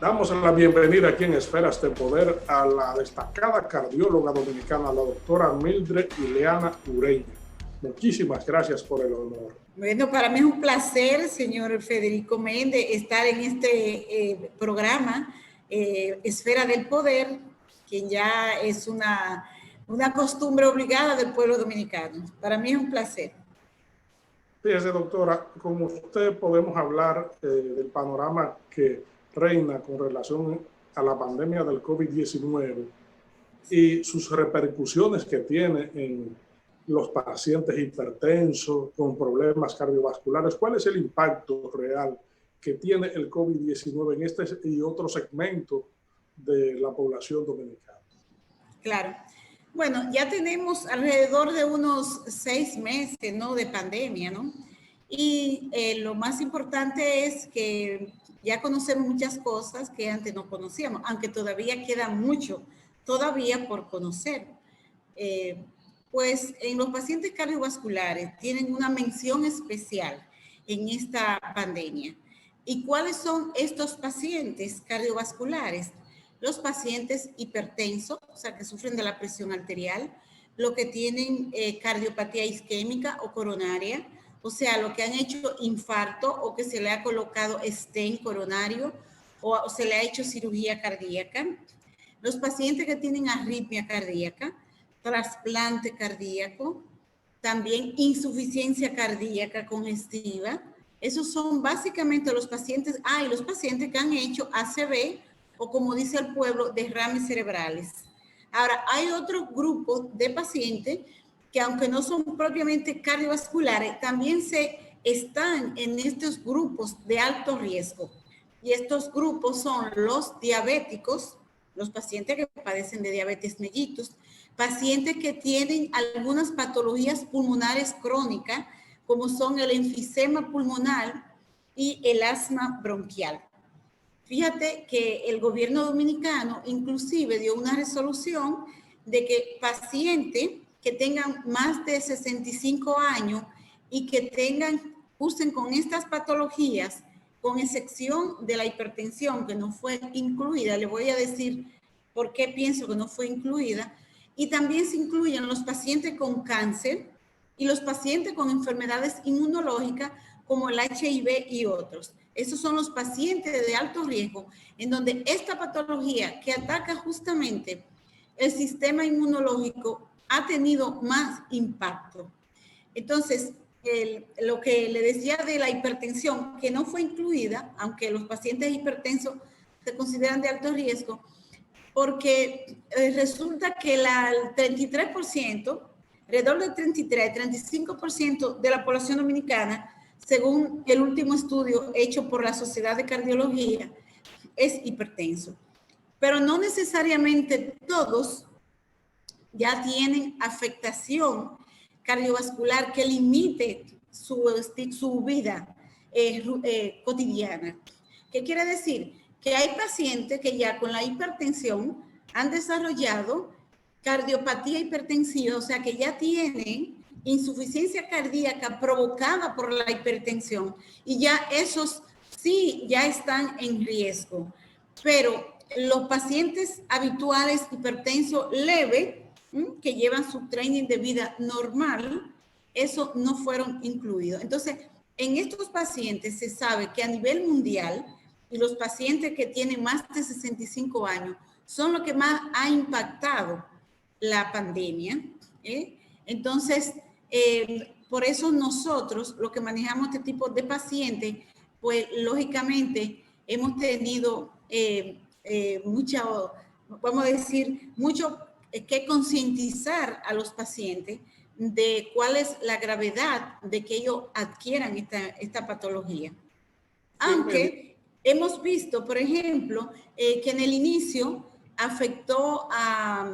Damos la bienvenida aquí en Esferas de Poder a la destacada cardióloga dominicana, la doctora Mildred Ileana Ureña. Muchísimas gracias por el honor. Bueno, para mí es un placer, señor Federico Méndez, estar en este programa, Esfera del Poder, que ya es una costumbre obligada del pueblo dominicano. Para mí es un placer. Fíjese, doctora, con usted podemos hablar del panorama que reina con relación a la pandemia del COVID-19 y sus repercusiones que tiene en los pacientes hipertensos con problemas cardiovasculares. ¿Cuál es el impacto real que tiene el COVID-19 en este y otro segmento de la población dominicana? Claro. Bueno, ya tenemos alrededor de unos 6 meses, ¿no?, de pandemia, ¿no? Y lo más importante es que ya conocemos muchas cosas que antes no conocíamos, aunque todavía queda mucho todavía por conocer. Pues en los pacientes cardiovasculares tienen una mención especial en esta pandemia. ¿Y cuáles son estos pacientes cardiovasculares? Los pacientes hipertensos, o sea, que sufren de la presión arterial, los que tienen cardiopatía isquémica o coronaria, o sea, los que han hecho infarto o que se le ha colocado stent coronario o se le ha hecho cirugía cardíaca, los pacientes que tienen arritmia cardíaca, trasplante cardíaco, también insuficiencia cardíaca congestiva. Esos son básicamente los pacientes, y los pacientes que han hecho ACV o, como dice el pueblo, derrames cerebrales. Ahora, hay otro grupo de pacientes que, aunque no son propiamente cardiovasculares, también están en estos grupos de alto riesgo. Y estos grupos son los diabéticos, los pacientes que padecen de diabetes mellitus, pacientes que tienen algunas patologías pulmonares crónicas, como son el enfisema pulmonar y el asma bronquial. Fíjate que el gobierno dominicano inclusive dio una resolución de que pacientes que tengan más de 65 años y que cursen con estas patologías, con excepción de la hipertensión, que no fue incluida, le voy a decir por qué pienso que no fue incluida, y también se incluyen los pacientes con cáncer y los pacientes con enfermedades inmunológicas como el HIV y otros. Esos son los pacientes de alto riesgo, en donde esta patología que ataca justamente el sistema inmunológico ha tenido más impacto. Entonces, lo que le decía de la hipertensión, que no fue incluida, aunque los pacientes hipertensos se consideran de alto riesgo, porque resulta que el 33%, alrededor del 35% de la población dominicana, según el último estudio hecho por la Sociedad de Cardiología, es hipertenso. Pero no necesariamente todos ya tienen afectación cardiovascular que limite su vida cotidiana. ¿Qué quiere decir? Que hay pacientes que ya con la hipertensión han desarrollado cardiopatía hipertensiva, o sea que ya tienen insuficiencia cardíaca provocada por la hipertensión y ya esos sí ya están en riesgo. Pero los pacientes habituales hipertensos leve, que llevan su training de vida normal, eso no fueron incluidos. Entonces, en estos pacientes se sabe que a nivel mundial, y los pacientes que tienen más de 65 años son los que más ha impactado la pandemia. Entonces, por eso nosotros, los que manejamos este tipo de pacientes, pues lógicamente hemos tenido mucho que concientizar a los pacientes de cuál es la gravedad de que ellos adquieran esta patología. Aunque hemos visto, por ejemplo, que en el inicio afectó a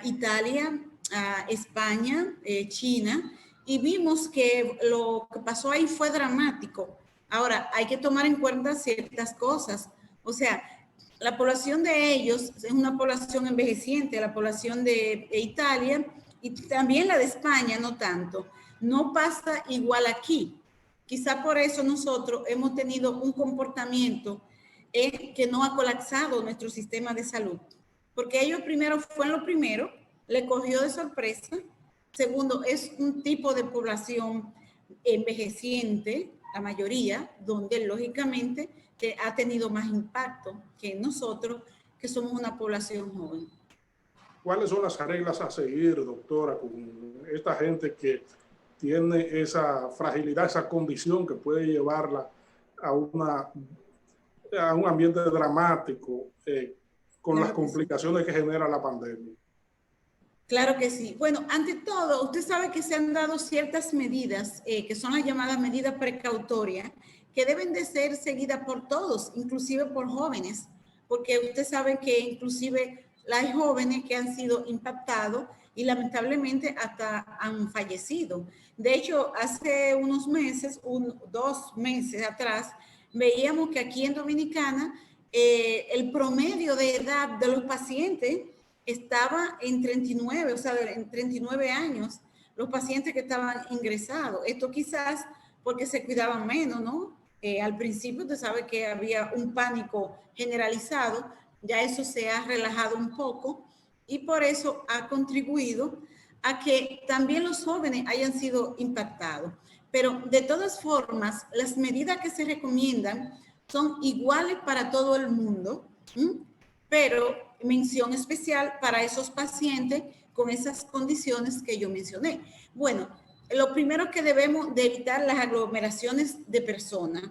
Italia, a España, China, y vimos que lo que pasó ahí fue dramático. Ahora, hay que tomar en cuenta ciertas cosas. O sea, la población de ellos es una población envejeciente, la población de Italia y también la de España, no tanto. No pasa igual aquí. Quizá por eso nosotros hemos tenido un comportamiento es que no ha colapsado nuestro sistema de salud, porque ellos primero fue lo primero, le cogió de sorpresa. Segundo, es un tipo de población envejeciente, la mayoría, donde lógicamente que ha tenido más impacto que nosotros, que somos una población joven. ¿Cuáles son las reglas a seguir, doctora, con esta gente que tiene esa fragilidad, esa condición que puede llevarla a un ambiente dramático con Claro las que sí. complicaciones que genera la pandemia? Claro que sí. Bueno, ante todo, usted sabe que se han dado ciertas medidas, que son las llamadas medidas precautorias, que deben de ser seguidas por todos, inclusive por jóvenes, porque usted sabe que inclusive hay jóvenes que han sido impactados y lamentablemente hasta han fallecido. De hecho, hace unos meses, 2 meses atrás, veíamos que aquí en Dominicana el promedio de edad de los pacientes estaba en 39, o sea, en 39 años, los pacientes que estaban ingresados. Esto quizás porque se cuidaban menos, ¿no? Al principio usted sabe que había un pánico generalizado, ya eso se ha relajado un poco y por eso ha contribuido a que también los jóvenes hayan sido impactados. Pero de todas formas, las medidas que se recomiendan son iguales para todo el mundo, pero mención especial para esos pacientes con esas condiciones que yo mencioné. Bueno, lo primero que debemos de evitar las aglomeraciones de personas,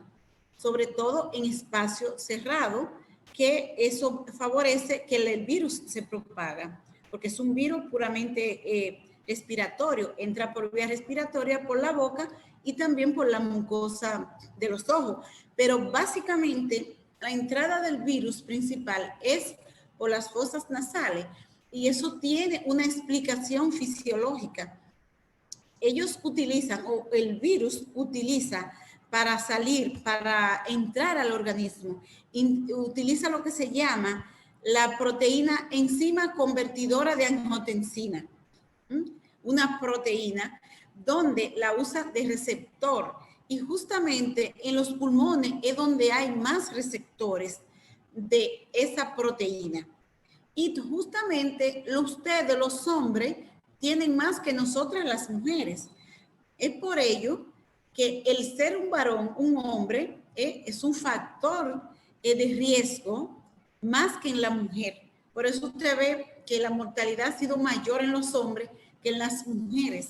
sobre todo en espacio cerrado, que eso favorece que el virus se propaga, porque es un virus puramente respiratorio, entra por vía respiratoria, por la boca y también por la mucosa de los ojos. Pero básicamente la entrada del virus principal es por las fosas nasales y eso tiene una explicación fisiológica. Ellos utilizan, o el virus utiliza para salir, para entrar al organismo, utiliza lo que se llama la proteína enzima convertidora de angiotensina, una proteína donde la usa de receptor y justamente en los pulmones es donde hay más receptores de esa proteína. Y justamente ustedes, los hombres, tienen más que nosotras las mujeres. Es por ello que el ser un varón, un hombre, es un factor de riesgo más que en la mujer. Por eso usted ve que la mortalidad ha sido mayor en los hombres que en las mujeres,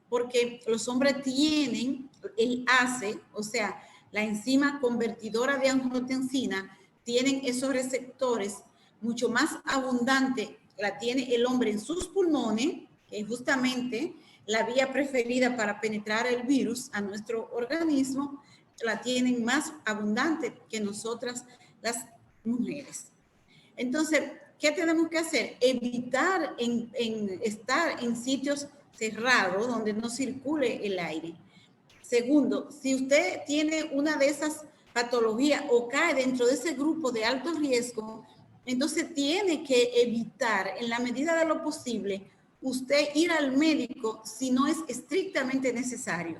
porque los hombres tienen el ACE, o sea, la enzima convertidora de angiotensina, tienen esos receptores mucho más abundante, la tiene el hombre en sus pulmones, que es justamente la vía preferida para penetrar el virus a nuestro organismo, la tienen más abundante que nosotras las mujeres. Entonces, ¿qué tenemos que hacer? Evitar estar en sitios cerrados donde no circule el aire. Segundo, si usted tiene una de esas patologías o cae dentro de ese grupo de alto riesgo, entonces tiene que evitar, en la medida de lo posible, usted ir al médico si no es estrictamente necesario.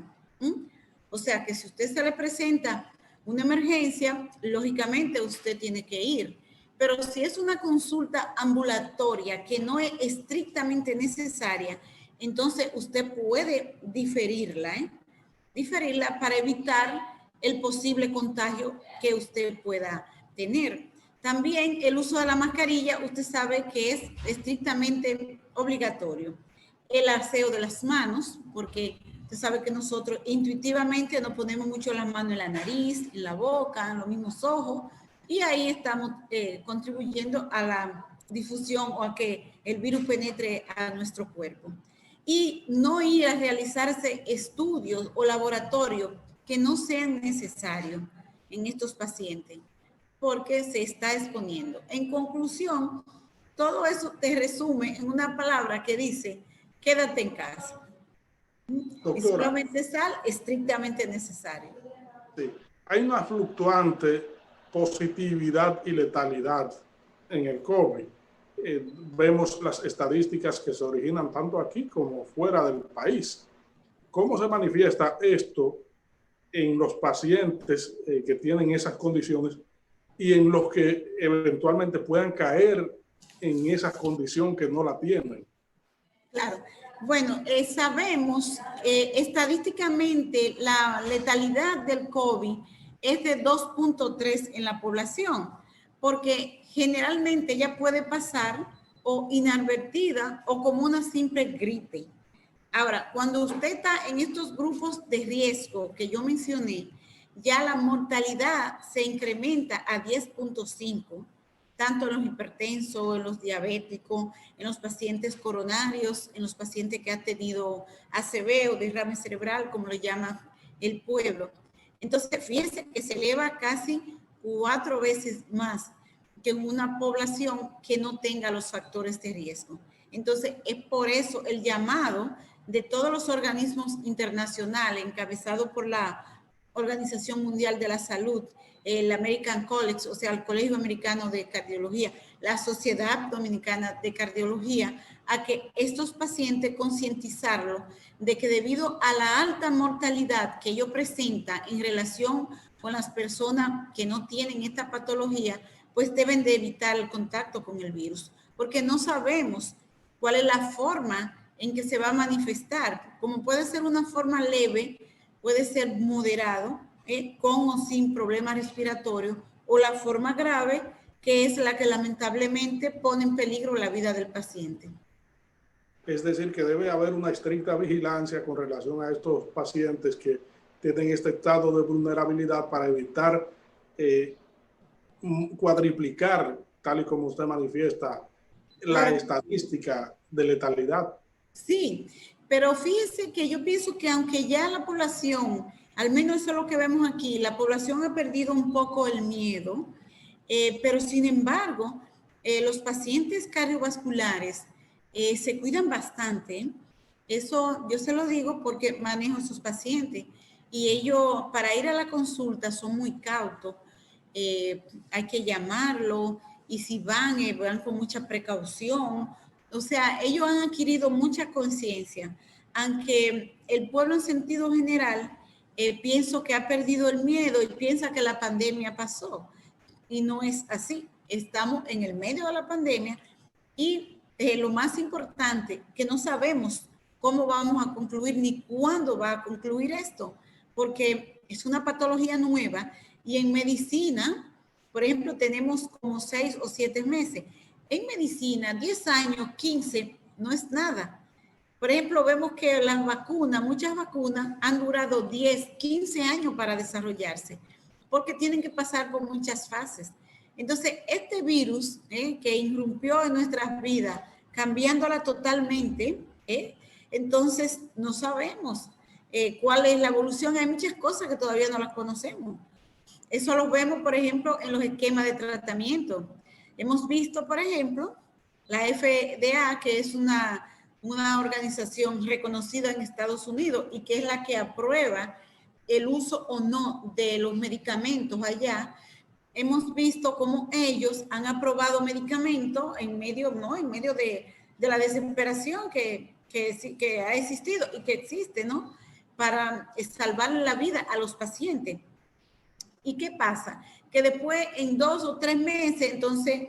O sea, que si usted se le presenta una emergencia, lógicamente usted tiene que ir. Pero si es una consulta ambulatoria que no es estrictamente necesaria, entonces usted puede diferirla, diferirla para evitar el posible contagio que usted pueda tener. También el uso de la mascarilla, usted sabe que es estrictamente obligatorio. El aseo de las manos, porque usted sabe que nosotros intuitivamente nos ponemos mucho las manos en la nariz, en la boca, en los mismos ojos, y ahí estamos contribuyendo a la difusión o a que el virus penetre a nuestro cuerpo. Y no ir a realizarse estudios o laboratorios que no sean necesarios en estos pacientes, porque se está exponiendo. En conclusión, todo eso te resume en una palabra que dice, quédate en casa. Doctora, y solamente sal estrictamente necesario. Sí, hay una fluctuante positividad y letalidad en el COVID. Vemos las estadísticas que se originan tanto aquí como fuera del país. ¿Cómo se manifiesta esto en los pacientes que tienen esas condiciones y en los que eventualmente puedan caer en esa condición que no la tienen. Claro. Bueno, sabemos estadísticamente la letalidad del COVID es de 2.3 en la población, porque generalmente ya puede pasar o inadvertida o como una simple gripe. Ahora, cuando usted está en estos grupos de riesgo que yo mencioné, ya la mortalidad se incrementa a 10.5, tanto en los hipertensos, en los diabéticos, en los pacientes coronarios, en los pacientes que han tenido ACV o derrame cerebral, como lo llama el pueblo. Entonces, fíjense que se eleva casi 4 veces más que una población que no tenga los factores de riesgo. Entonces, es por eso el llamado de todos los organismos internacionales, encabezados por la Organización Mundial de la Salud, el American College, o sea, el Colegio Americano de Cardiología, la Sociedad Dominicana de Cardiología, a que estos pacientes concientizarlos de que debido a la alta mortalidad que ellos presentan en relación con las personas que no tienen esta patología, pues deben de evitar el contacto con el virus, porque no sabemos cuál es la forma en que se va a manifestar. Como puede ser una forma leve, puede ser moderado, con o sin problemas respiratorios, o la forma grave, que es la que lamentablemente pone en peligro la vida del paciente. Es decir, que debe haber una estricta vigilancia con relación a estos pacientes que tienen este estado de vulnerabilidad para evitar cuadriplicar, tal y como usted manifiesta, la estadística de letalidad. Sí, pero fíjese que yo pienso que aunque ya la población, al menos eso es lo que vemos aquí, la población ha perdido un poco el miedo, pero sin embargo, los pacientes cardiovasculares se cuidan bastante. Eso yo se lo digo porque manejo a sus pacientes y ellos para ir a la consulta son muy cautos. Hay que llamarlo y si van, van con mucha precaución. O sea, ellos han adquirido mucha conciencia, aunque el pueblo en sentido general pienso que ha perdido el miedo y piensa que la pandemia pasó. Y no es así. Estamos en el medio de la pandemia y lo más importante, que no sabemos cómo vamos a concluir ni cuándo va a concluir esto, porque es una patología nueva y en medicina, por ejemplo, tenemos como 6 o 7 meses. En medicina, 10 años, 15, no es nada. Por ejemplo, vemos que las vacunas, muchas vacunas han durado 10, 15 años para desarrollarse, porque tienen que pasar por muchas fases. Entonces, este virus que irrumpió en nuestras vidas, cambiándola totalmente, entonces no sabemos cuál es la evolución. Hay muchas cosas que todavía no las conocemos. Eso lo vemos, por ejemplo, en los esquemas de tratamiento. Hemos visto, por ejemplo, la FDA, que es una organización reconocida en Estados Unidos y que es la que aprueba el uso o no de los medicamentos allá. Hemos visto cómo ellos han aprobado medicamentos en medio, ¿no? En medio de la desesperación que ha existido y que existe, ¿no? Para salvar la vida a los pacientes. ¿Y qué pasa? Que después en 2 o 3 meses, entonces,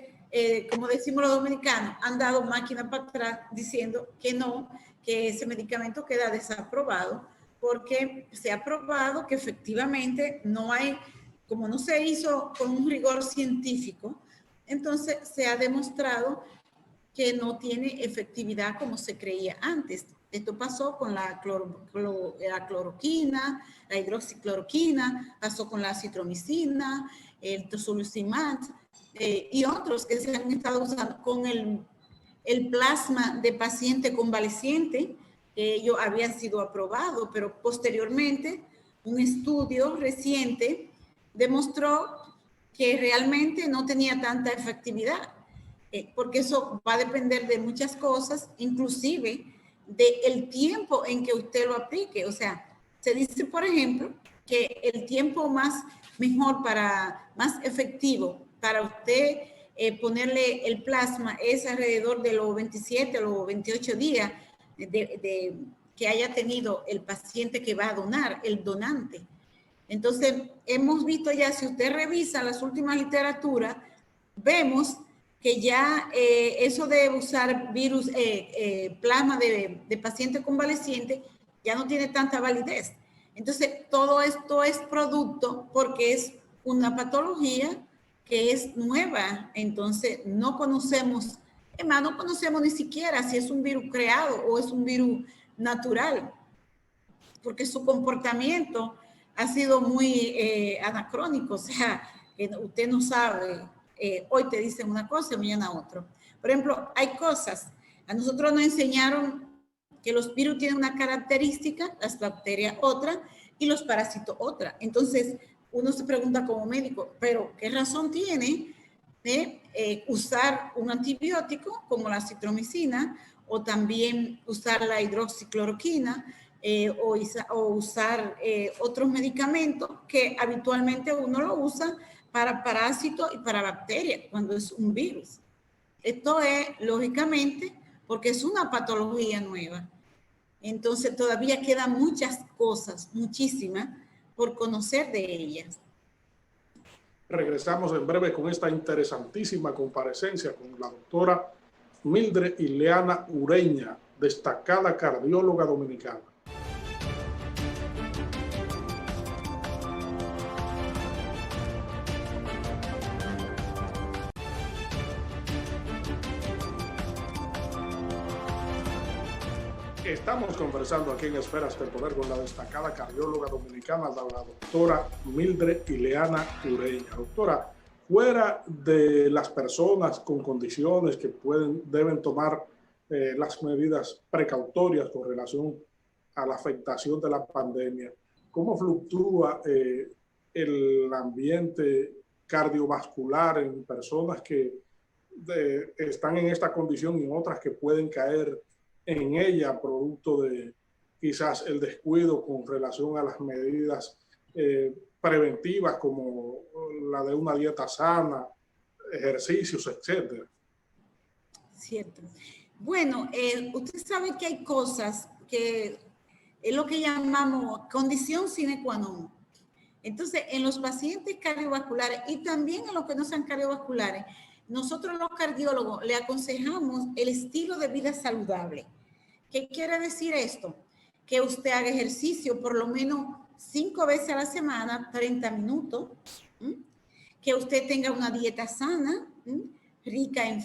como decimos los dominicanos, han dado máquina para atrás diciendo que no, que ese medicamento queda desaprobado, porque se ha probado que efectivamente no hay, como no se hizo con un rigor científico, entonces se ha demostrado que no tiene efectividad como se creía antes. Esto pasó con la cloroquina, la hidroxicloroquina, pasó con la citromicina, el tocilizumab y otros que se han estado usando con el plasma de paciente convaleciente, que ellos habían sido aprobados, pero posteriormente un estudio reciente demostró que realmente no tenía tanta efectividad, porque eso va a depender de muchas cosas, inclusive del tiempo en que usted lo aplique. O sea, se dice, por ejemplo, que el tiempo más efectivo para usted ponerle el plasma es alrededor de los 27 o los 28 días que haya tenido el paciente que va a donar, el donante. Entonces, hemos visto ya, si usted revisa las últimas literaturas, vemos que ya eso de usar virus, plasma de paciente convaleciente ya no tiene tanta validez. Entonces, todo esto es producto porque es una patología que es nueva. Entonces, no conocemos, además, no conocemos ni siquiera si es un virus creado o es un virus natural, porque su comportamiento ha sido muy anacrónico, o sea, que usted no sabe, hoy te dicen una cosa, mañana otra. Por ejemplo, hay cosas, a nosotros nos enseñaron que los virus tienen una característica, las bacterias otra y los parásitos otra. Entonces, uno se pregunta como médico, pero ¿qué razón tiene de usar un antibiótico como la citromicina o también usar la hidroxicloroquina? O usar otros medicamentos que habitualmente uno lo usa para parásitos y para bacterias cuando es un virus. Esto es, lógicamente, porque es una patología nueva. Entonces, todavía quedan muchas cosas, muchísimas, por conocer de ellas. Regresamos en breve con esta interesantísima comparecencia con la doctora Mildred Ileana Ureña, destacada cardióloga dominicana. Estamos conversando aquí en Esferas del Poder con la destacada cardióloga dominicana, la doctora Mildred Ileana Ureña. Doctora, fuera de las personas con condiciones que deben tomar las medidas precautorias con relación a la afectación de la pandemia, ¿cómo fluctúa el ambiente cardiovascular en personas que están en esta condición y en otras que pueden caer en ella, producto de quizás el descuido con relación a las medidas preventivas como la de una dieta sana, ejercicios, etcétera? Cierto. Bueno, usted sabe que hay cosas que es lo que llamamos condición sine qua non. Entonces, en los pacientes cardiovasculares y también en los que no sean cardiovasculares, nosotros los cardiólogos le aconsejamos el estilo de vida saludable. ¿Qué quiere decir esto? Que usted haga ejercicio por lo menos 5 veces a la semana, 30 minutos. Que usted tenga una dieta sana, rica en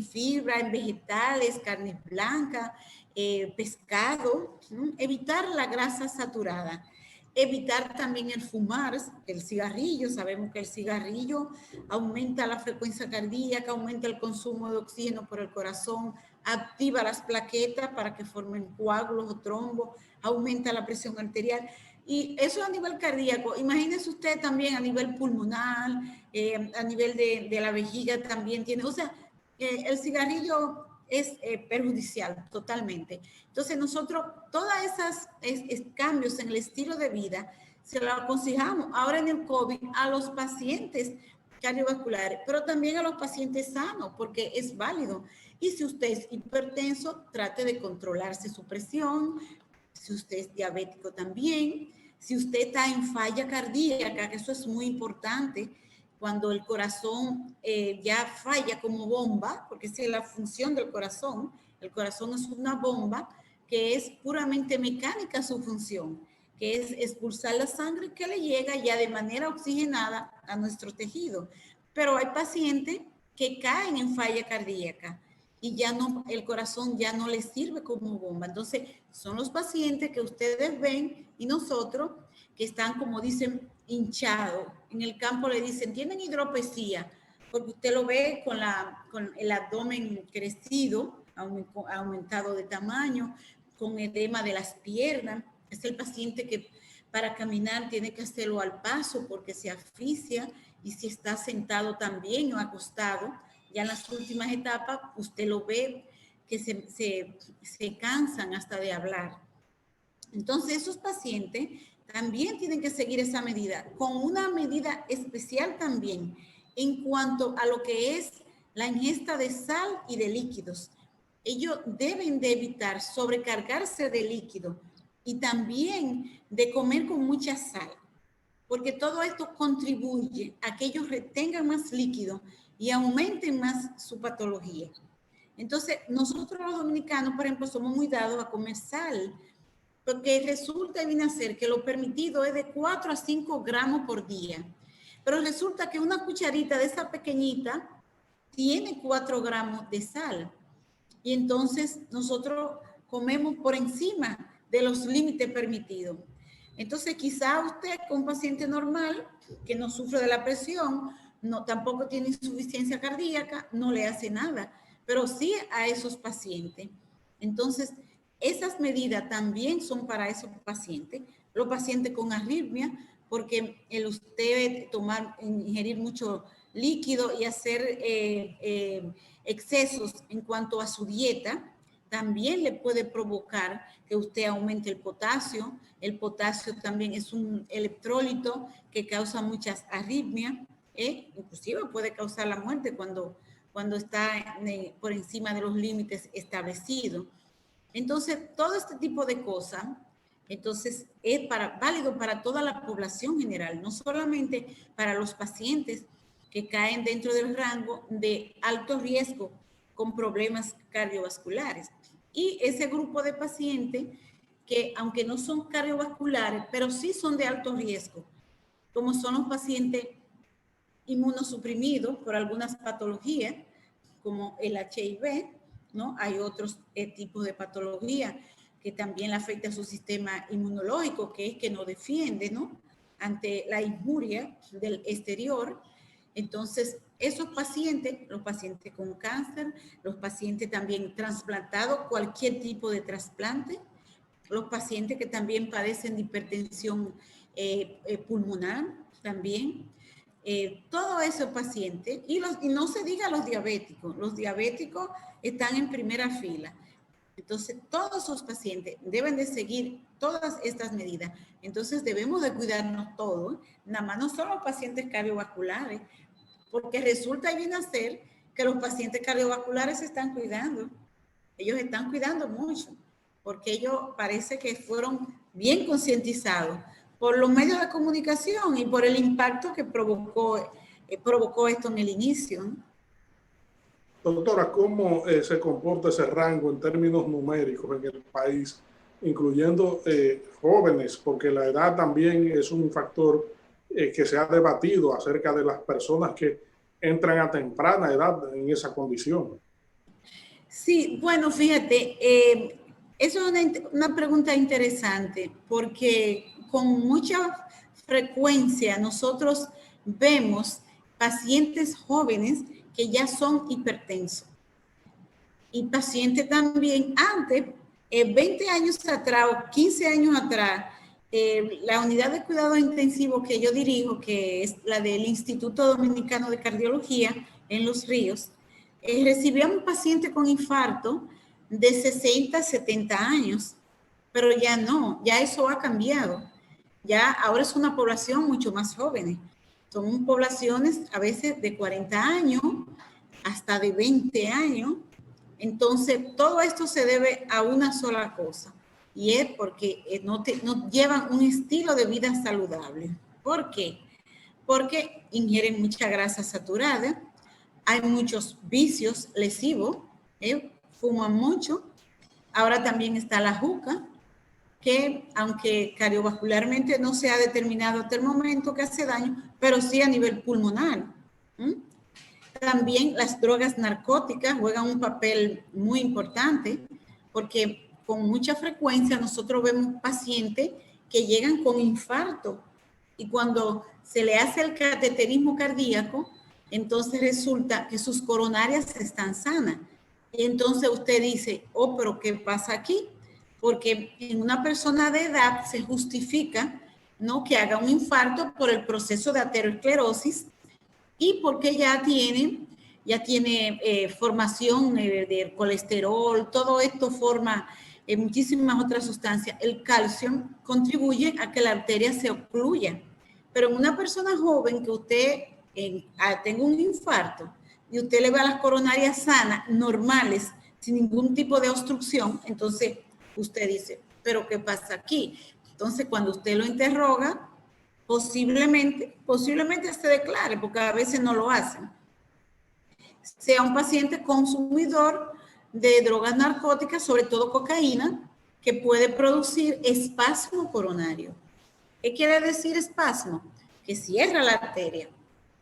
fibra, en vegetales, carne blanca, pescado. Evitar la grasa saturada. Evitar también el fumar, el cigarrillo. Sabemos que el cigarrillo aumenta la frecuencia cardíaca, aumenta el consumo de oxígeno por el corazón, activa las plaquetas para que formen coágulos o trombos, aumenta la presión arterial. Y eso a nivel cardíaco. Imagínese usted también a nivel pulmonar, a nivel de la vejiga también tiene. O sea, el cigarrillo es perjudicial totalmente. Entonces nosotros, todos esos cambios en el estilo de vida, se lo aconsejamos ahora en el COVID a los pacientes cardiovasculares, pero también a los pacientes sanos, porque es válido. Y si usted es hipertenso, trate de controlarse su presión. Si usted es diabético también. Si usted está en falla cardíaca, que eso es muy importante, cuando el corazón ya falla como bomba, porque esa es la función del corazón. El corazón es una bomba que es puramente mecánica su función, que es expulsar la sangre que le llega ya de manera oxigenada a nuestro tejido. Pero hay pacientes que caen en falla cardíaca y ya no, el corazón ya no les sirve como bomba. Entonces, son los pacientes que ustedes ven y nosotros que están, como dicen, hinchados. En el campo le dicen, tienen hidropesía, porque usted lo ve con el abdomen crecido, aumentado de tamaño, con edema de las piernas. Es el paciente que para caminar tiene que hacerlo al paso porque se asfixia, y si está sentado también o acostado, ya en las últimas etapas usted lo ve que se cansan hasta de hablar. Entonces esos pacientes también tienen que seguir esa medida, con una medida especial también en cuanto a lo que es la ingesta de sal y de líquidos. Ellos deben de evitar sobrecargarse de líquido y también de comer con mucha sal. porque todo esto contribuye a que ellos retengan más líquido y aumenten más su patología. Entonces, nosotros los dominicanos, por ejemplo, somos muy dados a comer sal, porque resulta y viene a ser que lo permitido es de 4 a 5 gramos por día. Pero resulta que una cucharita de esa pequeñita tiene 4 gramos de sal. Y entonces nosotros comemos por encima de los límites permitidos. Entonces quizá usted con un paciente normal que no sufre de la presión, no, tampoco tiene insuficiencia cardíaca, no le hace nada, pero sí a esos pacientes. Entonces, esas medidas también son para esos pacientes, los pacientes con arritmia, porque el usted ingerir mucho líquido y hacer excesos en cuanto a su dieta, también le puede provocar que usted aumente el potasio. El potasio también es un electrolito que causa muchas arritmias, inclusive puede causar la muerte cuando está por encima de los límites establecidos. Entonces, todo este tipo de cosas, entonces, es válido para toda la población general, no solamente para los pacientes que caen dentro del rango de alto riesgo con problemas cardiovasculares. Y ese grupo de pacientes que, aunque no son cardiovasculares, pero sí son de alto riesgo, como son los pacientes inmunosuprimidos por algunas patologías, como el HIV, ¿no? Hay otros tipos de patología que también le afecta a su sistema inmunológico, que es que no defiende, ¿no? Ante la injuria del exterior. Entonces, esos pacientes, los pacientes con cáncer, los pacientes también trasplantados, cualquier tipo de trasplante, los pacientes que también padecen de hipertensión pulmonar también, todos esos pacientes, y no se diga los diabéticos están en primera fila. Entonces, todos esos pacientes deben de seguir todas estas medidas. Entonces, debemos de cuidarnos todos, nada más no son los pacientes cardiovasculares, porque resulta y viene a ser que los pacientes cardiovasculares se están cuidando. Ellos están cuidando mucho, porque ellos parece que fueron bien concientizados por los medios de comunicación y por el impacto que provocó esto en el inicio, ¿no? Doctora, ¿cómo se comporta ese rango en términos numéricos en el país, incluyendo jóvenes? Porque la edad también es un factor que se ha debatido acerca de las personas que entran a temprana edad en esa condición. Sí, bueno, fíjate, eso es una pregunta interesante, porque con mucha frecuencia nosotros vemos pacientes jóvenes que ya son hipertensos y pacientes también antes, 20 años atrás o 15 años atrás, la unidad de cuidados intensivos que yo dirijo, que es la del Instituto Dominicano de Cardiología en Los Ríos, recibíamos pacientes con infarto de 60, 70 años, pero ya no, ya eso ha cambiado. Ya ahora es una población mucho más joven. Son poblaciones a veces de 40 años hasta de 20 años. Entonces, todo esto se debe a una sola cosa, y es porque no llevan un estilo de vida saludable. ¿Por qué? Porque ingieren mucha grasa saturada, hay muchos vicios lesivos, fuman mucho. Ahora también está la juca, que aunque cardiovascularmente no se ha determinado hasta el momento que hace daño, pero sí a nivel pulmonar. También las drogas narcóticas juegan un papel muy importante, porque con mucha frecuencia nosotros vemos pacientes que llegan con infarto y cuando se le hace el cateterismo cardíaco, entonces resulta que sus coronarias están sanas. Y entonces usted dice, oh, pero ¿qué pasa aquí? Porque en una persona de edad se justifica, ¿no?, que haga un infarto por el proceso de aterosclerosis y porque ya tiene formación de colesterol, todo esto forma muchísimas otras sustancias. El calcio contribuye a que la arteria se ocluya. Pero en una persona joven que usted tenga un infarto y usted le ve a las coronarias sanas, normales, sin ningún tipo de obstrucción, entonces usted dice, ¿pero qué pasa aquí? Entonces, cuando usted lo interroga, posiblemente se declare, porque a veces no lo hacen, sea un paciente consumidor de drogas narcóticas, sobre todo cocaína, que puede producir espasmo coronario. ¿Qué quiere decir espasmo? Que cierra la arteria.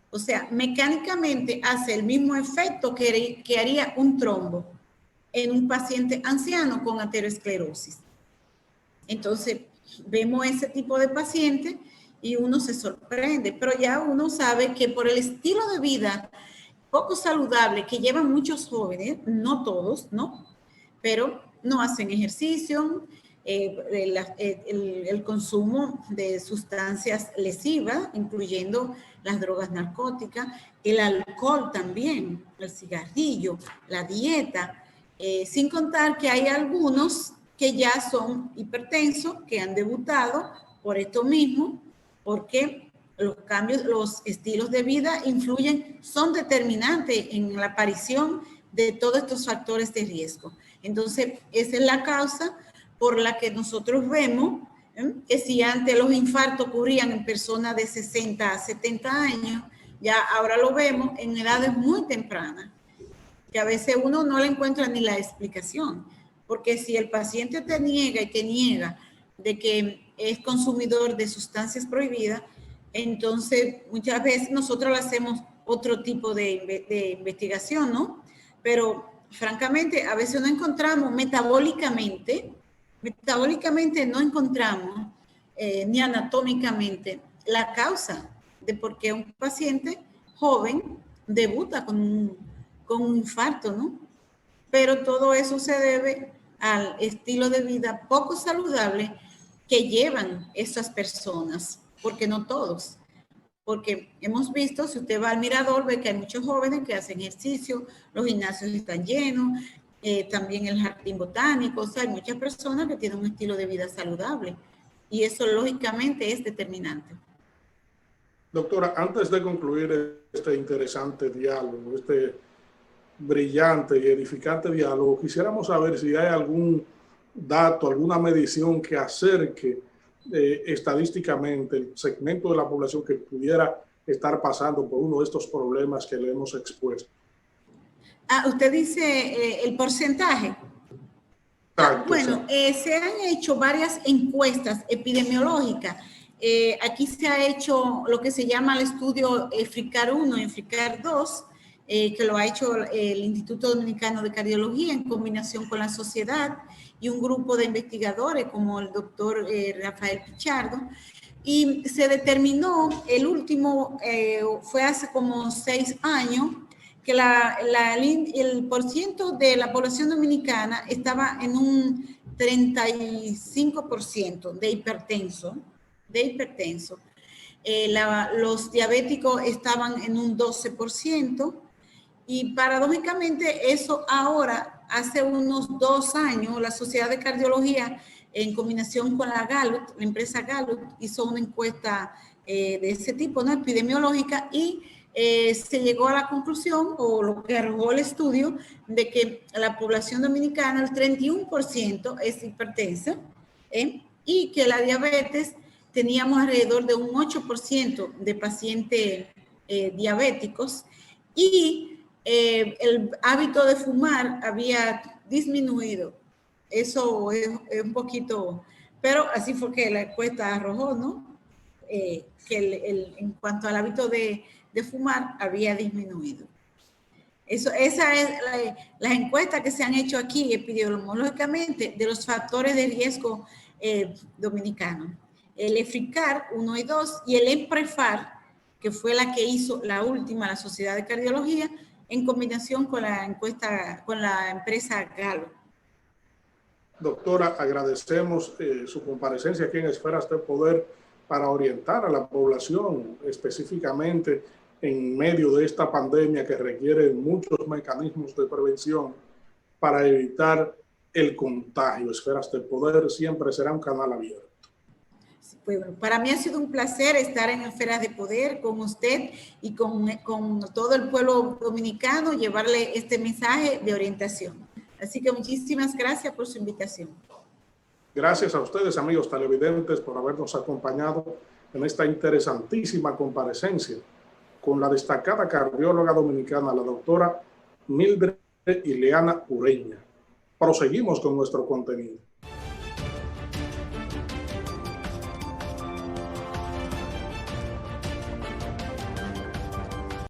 O sea, mecánicamente hace el mismo efecto que haría un trombo en un paciente anciano con aterosclerosis. Entonces, vemos ese tipo de paciente y uno se sorprende, pero ya uno sabe que por el estilo de vida poco saludable que llevan muchos jóvenes, no todos, ¿no? Pero no hacen ejercicio, el consumo de sustancias lesivas, incluyendo las drogas narcóticas, el alcohol también, el cigarrillo, la dieta, sin contar que hay algunos que ya son hipertensos, que han debutado por esto mismo, porque los cambios, los estilos de vida influyen, son determinantes en la aparición de todos estos factores de riesgo. Entonces, esa es la causa por la que nosotros vemos que si antes los infartos ocurrían en personas de 60 a 70 años, ya ahora lo vemos en edades muy tempranas, que a veces uno no le encuentra ni la explicación, porque si el paciente te niega y te niega de que es consumidor de sustancias prohibidas, entonces muchas veces nosotros le hacemos otro tipo de investigación, ¿no? Pero francamente a veces no encontramos metabólicamente no encontramos ni anatómicamente la causa de por qué un paciente joven debuta con un infarto, ¿no? Pero todo eso se debe al estilo de vida poco saludable que llevan esas personas, porque no todos. Porque hemos visto, si usted va al mirador, ve que hay muchos jóvenes que hacen ejercicio, los gimnasios están llenos, también el jardín botánico, o sea, hay muchas personas que tienen un estilo de vida saludable y eso lógicamente es determinante. Doctora, antes de concluir este interesante diálogo, este brillante y edificante diálogo, quisiéramos saber si hay algún dato, alguna medición que acerque estadísticamente el segmento de la población que pudiera estar pasando por uno de estos problemas que le hemos expuesto. Usted dice el porcentaje. Bueno, se han hecho varias encuestas epidemiológicas. Aquí se ha hecho lo que se llama el estudio EFRICAR 1, EFRICAR 2, que lo ha hecho el Instituto Dominicano de Cardiología en combinación con la sociedad y un grupo de investigadores como el doctor Rafael Pichardo. Y se determinó, el último fue hace como 6 años, que el porciento de la población dominicana estaba en un 35% de hipertenso. Los diabéticos estaban en un 12%, y paradójicamente eso ahora, hace unos 2 años, la Sociedad de Cardiología, en combinación con la Gallup, la empresa Gallup, hizo una encuesta de ese tipo, ¿no? Epidemiológica, y se llegó a la conclusión, o lo que arrojó el estudio, de que la población dominicana, el 31% es hipertensa, y que la diabetes teníamos alrededor de un 8% de pacientes diabéticos, y el hábito de fumar había disminuido. Eso es un poquito, pero así fue que la encuesta arrojó, ¿no? Que en cuanto al hábito de fumar había disminuido. Esa es las encuestas que se han hecho aquí epidemiológicamente de los factores de riesgo dominicanos. El EFRICAR 1 y 2 y el EMPREFAR, que fue la que hizo la última, la Sociedad de Cardiología, en combinación con la encuesta, con la empresa Gallup. Doctora, agradecemos su comparecencia aquí en Esferas de Poder para orientar a la población específicamente en medio de esta pandemia que requiere muchos mecanismos de prevención para evitar el contagio. Esferas de Poder siempre será un canal abierto. Bueno, para mí ha sido un placer estar en Esferas de Poder con usted y con todo el pueblo dominicano, llevarle este mensaje de orientación. Así que muchísimas gracias por su invitación. Gracias a ustedes, amigos televidentes, por habernos acompañado en esta interesantísima comparecencia con la destacada cardióloga dominicana, la doctora Mildred Ileana Ureña. Proseguimos con nuestro contenido.